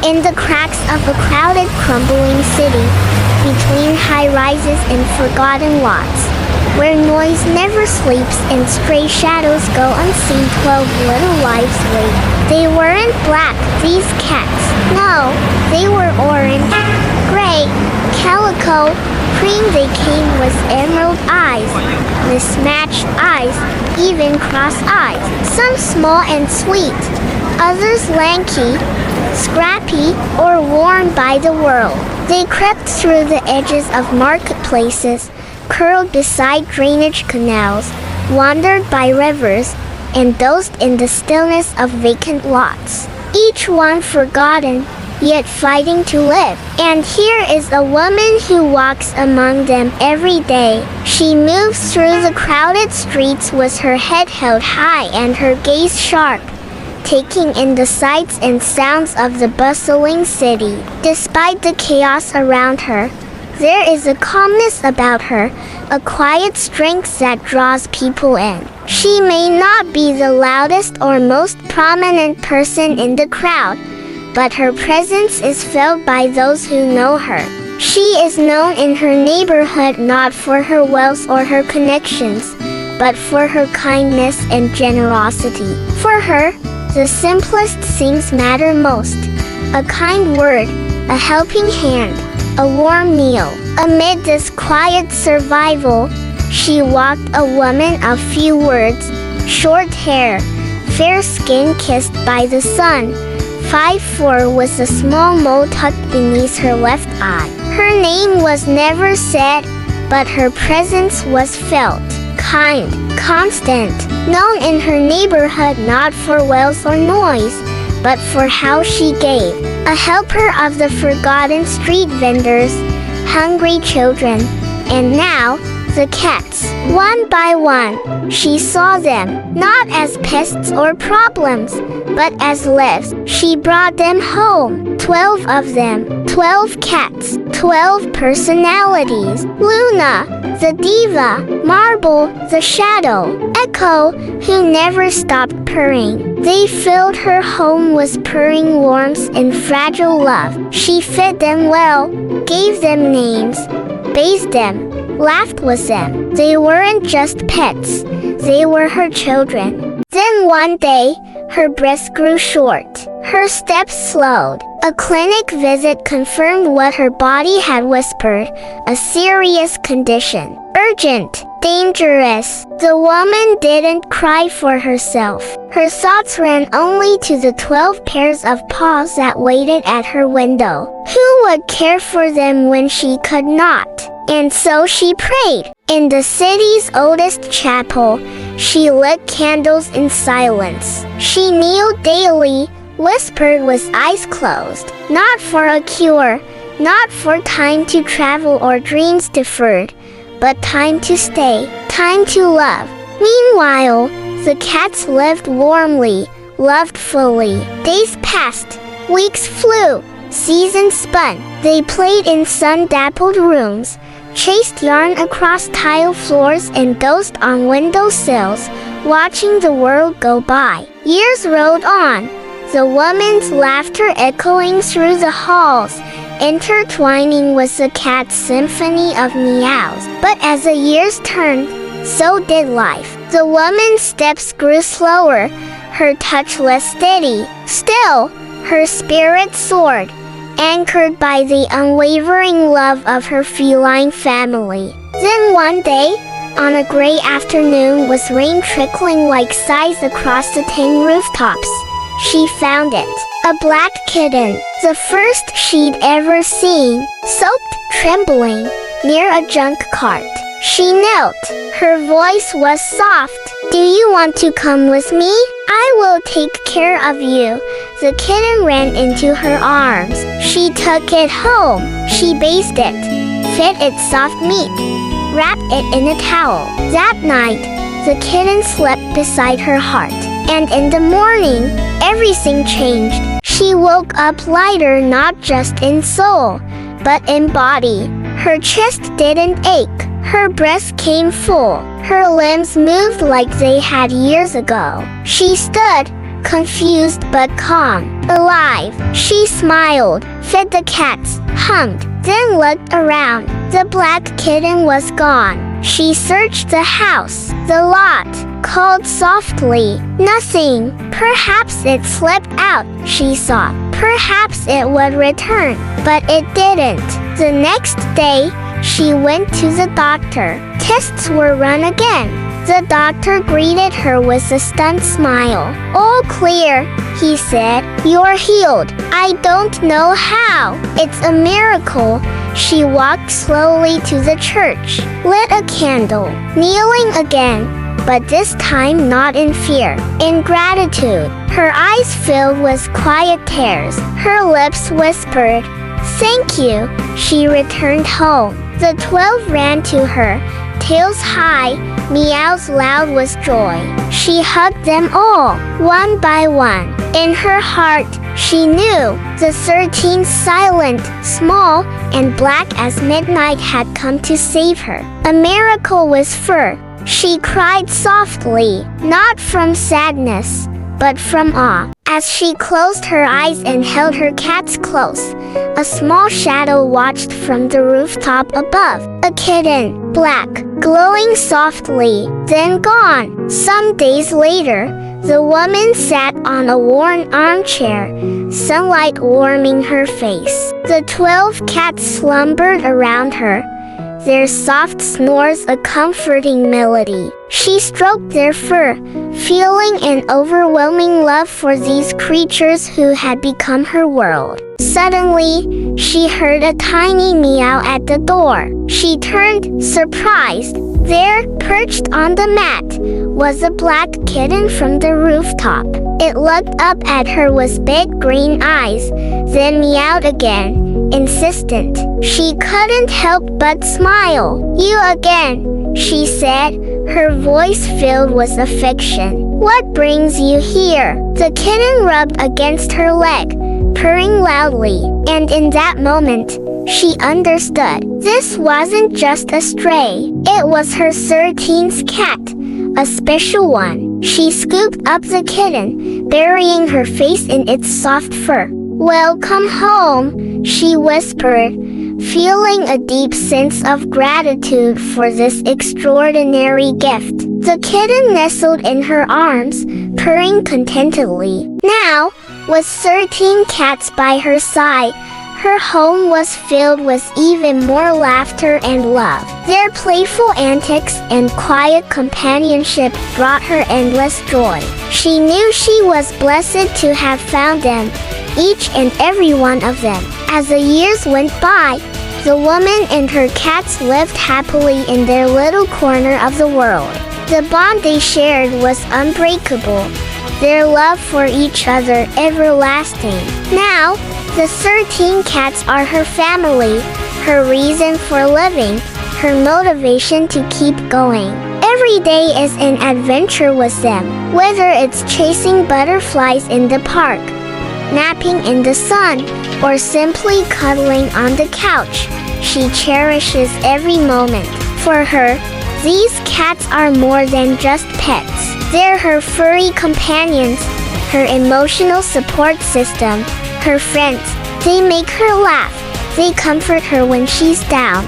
In the cracks of a crowded, crumbling city, between high-rises and forgotten lots, where noise never sleeps and stray shadows go unseen, 12 little lives wait. They weren't black, these cats. No, they were orange, gray, calico, cream. They came with emerald eyes, mismatched eyes, even cross eyes. Some small and sweet, others lanky, scrappy, or worn by the world. They crept through the edges of marketplaces, curled beside drainage canals, wandered by rivers, and dozed in the stillness of vacant lots. Each one forgotten, yet fighting to live. And here is a woman who walks among them every day. She moves through the crowded streets with her head held high and her gaze sharp, taking in the sights and sounds of the bustling city. Despite the chaos around her, there is a calmness about her, a quiet strength that draws people in. She may not be the loudest or most prominent person in the crowd, but her presence is felt by those who know her. She is known in her neighborhood not for her wealth or her connections, but for her kindness and generosity. For her, the simplest things matter most. A kind word, a helping hand, a warm meal. Amid this quiet survival, she walked, a woman of few words, short hair, fair skin kissed by the sun, 5'4" with a small mole tucked beneath her left eye. Her name was never said, but her presence was felt. Kind, constant, known in her neighborhood not for wealth or noise, but for how she gave. A helper of the forgotten street vendors, hungry children, and now, the cats. One by one, she saw them, not as pests or problems, but as lives. She brought them home, 12 of them, 12 cats, 12 personalities. Luna, the diva, Marble, the shadow, Echo, who never stopped purring. They filled her home with purring warmth and fragile love. She fed them well, gave them names, bathed them, laughed with them. They weren't just pets, they were her children. Then one day, her breath grew short. Her steps slowed. A clinic visit confirmed what her body had whispered, a serious condition. Urgent, dangerous. The woman didn't cry for herself. Her thoughts ran only to the 12 pairs of paws that waited at her window. Who would care for them when she could not? And so she prayed. In the city's oldest chapel, she lit candles in silence. She kneeled daily, whispered with eyes closed. Not for a cure, not for time to travel or dreams deferred, but time to stay, time to love. Meanwhile, the cats lived warmly, loved fully. Days passed, weeks flew, seasons spun. They played in sun-dappled rooms, chased yarn across tile floors, and dozed on windowsills, watching the world go by. Years rolled on, the woman's laughter echoing through the halls, intertwining with the cat's symphony of meows. But as the years turned, so did life. The woman's steps grew slower, her touch less steady. Still, her spirit soared, anchored by the unwavering love of her feline family. Then one day, on a gray afternoon with rain trickling like sighs across the tin rooftops, she found it. A black kitten, the first she'd ever seen, soaked, trembling, near a junk cart. She knelt. Her voice was soft. "Do you want to come with me? I will take care of you." The kitten ran into her arms. She took it home. She bathed it, fed it soft meat, wrapped it in a towel. That night, the kitten slept beside her heart. And in the morning, everything changed. She woke up lighter, not just in soul, but in body. Her chest didn't ache. Her breath came full. Her limbs moved like they had years ago. She stood, confused but calm, alive. She smiled, fed the cats, hummed, then looked around. The black kitten was gone. She searched the house, the lot, called softly. Nothing. Perhaps it slipped out, she thought. Perhaps it would return, but it didn't. The next day, she went to the doctor. Tests were run again. The doctor greeted her with a stunned smile. All clear, he said. You're healed. I don't know how. It's a miracle. She walked slowly to the church, lit a candle, kneeling again, but this time not in fear, in gratitude. Her eyes filled with quiet tears. Her lips whispered, "Thank you." She returned home. The 12 ran to her, tails high, meows loud with joy. She hugged them all, one by one. In her heart, she knew the 13th, silent, small, and black as midnight, had come to save her. A miracle with fur. She cried softly, not from sadness, but from awe. As she closed her eyes and held her cats close, a small shadow watched from the rooftop above. A kitten, black, glowing softly, then gone. Some days later, the woman sat on a worn armchair, sunlight warming her face. The 12 cats slumbered around her, their soft snores a comforting melody. She stroked their fur, feeling an overwhelming love for these creatures who had become her world. Suddenly, she heard a tiny meow at the door. She turned, surprised. There, perched on the mat, was a black kitten from the rooftop. It looked up at her with big green eyes, then meowed again, insistent. She couldn't help but smile. "You again," she said, her voice filled with affection. "What brings you here?" The kitten rubbed against her leg, purring loudly, and in that moment, she understood. This wasn't just a stray. It was her 13th cat, a special one. She scooped up the kitten, burying her face in its soft fur. "Welcome home," she whispered, feeling a deep sense of gratitude for this extraordinary gift. The kitten nestled in her arms, purring contentedly. Now, with 13 cats by her side, her home was filled with even more laughter and love. Their playful antics and quiet companionship brought her endless joy. She knew she was blessed to have found them, each and every one of them. As the years went by, the woman and her cats lived happily in their little corner of the world. The bond they shared was unbreakable, their love for each other everlasting. Now, the 13 cats are her family, her reason for living, her motivation to keep going. Every day is an adventure with them, whether it's chasing butterflies in the park, napping in the sun, or simply cuddling on the couch. She cherishes every moment. For her, these cats are more than just pets. They're her furry companions, her emotional support system, her friends. They make her laugh, they comfort her when she's down,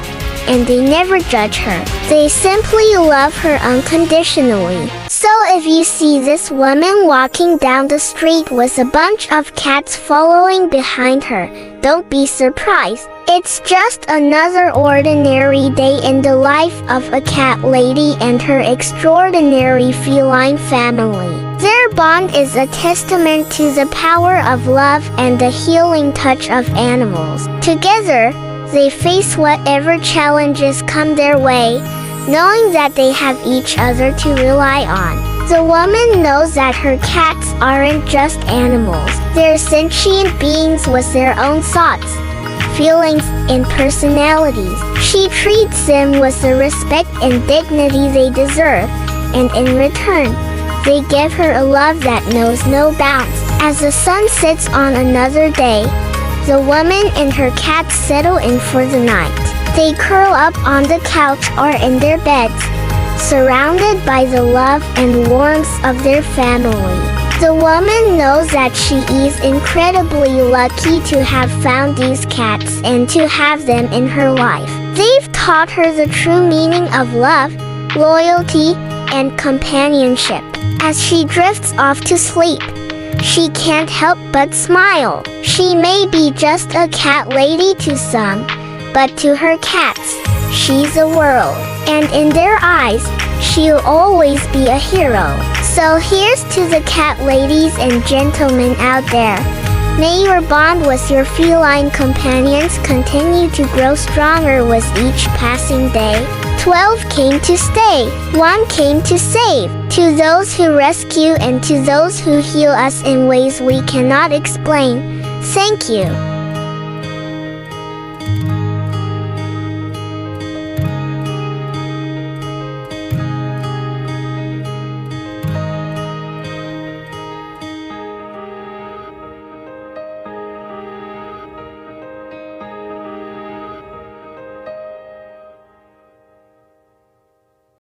and they never judge her. They simply love her unconditionally. So if you see this woman walking down the street with a bunch of cats following behind her, don't be surprised. It's just another ordinary day in the life of a cat lady and her extraordinary feline family. Their bond is a testament to the power of love and the healing touch of animals. Together, they face whatever challenges come their way, knowing that they have each other to rely on. The woman knows that her cats aren't just animals. They're sentient beings with their own thoughts, feelings, and personalities. She treats them with the respect and dignity they deserve, and in return, they give her a love that knows no bounds. As the sun sets on another day, the woman and her cats settle in for the night. They curl up on the couch or in their beds, surrounded by the love and warmth of their family. The woman knows that she is incredibly lucky to have found these cats and to have them in her life. They've taught her the true meaning of love, loyalty, and companionship. As she drifts off to sleep, she can't help but smile. She may be just a cat lady to some, but to her cats, she's a world. And in their eyes, she'll always be a hero. So here's to the cat ladies and gentlemen out there. May your bond with your feline companions continue to grow stronger with each passing day. 12 came to stay, 1 came to save. To those who rescue and to those who heal us in ways we cannot explain, thank you.